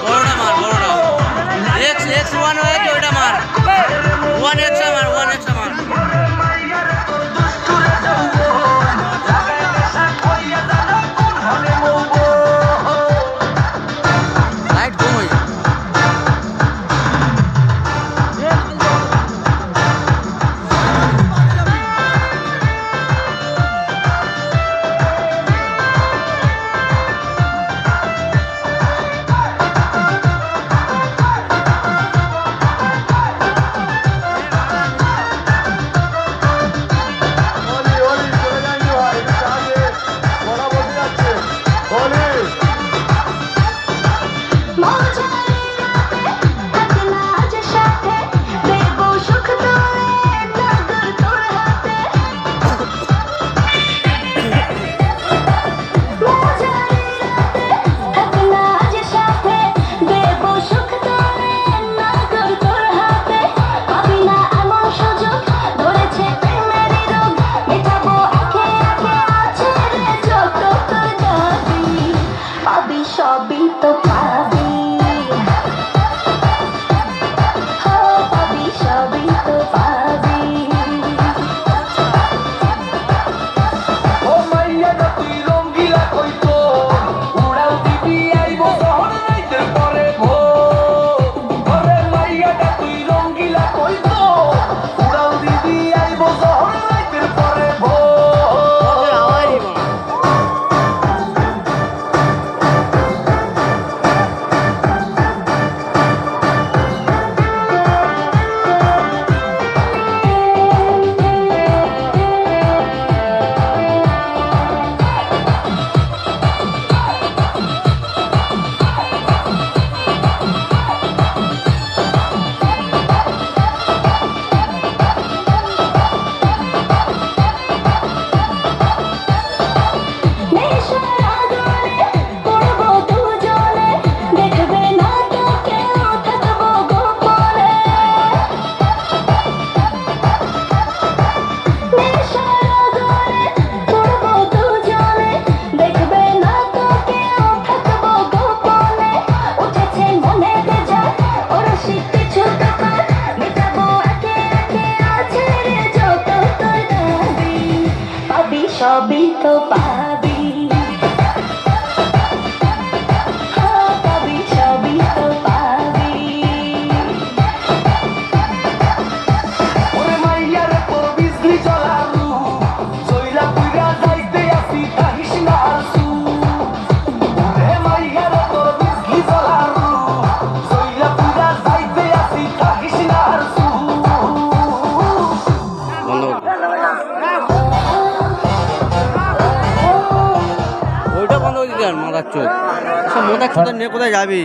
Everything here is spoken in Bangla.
বড়টা মার বড়টা এক্স এক্স ওয়ান হয়েছে ওইটা মার ওয়ান এক্সটা মার ওয়ান এক্সটা মার লাইট কম হয়ে সবই তো পাবি পাবি সবই তো পাবি ও মাইয়া তুই রঙ্গিলা কইতো উড়াও দিবি আইবো শহর রাইতে পরে ভো ওরে মাইয়া তুই রঙ্গিলা কইতো উড়াও দিবি আইবো শহর রাইতে পরে ভো সবই তো পাবি পাবি সবই তো পাবি ওরে মাইয়া রে তোর বিজলি জ্বলালু জইলা পুইরা যাইতে আসি কাহিস না আসু ওরে মাইয়া রে তোর বিজলি জ্বলালু জইলা পুইরা যাইতে আসি কাহিস না আসু বন্ধ ওইটা বন্ধ করে দিতে মাদার চোখ সব মোদার চোখ নিয়ে কোথায় যাবি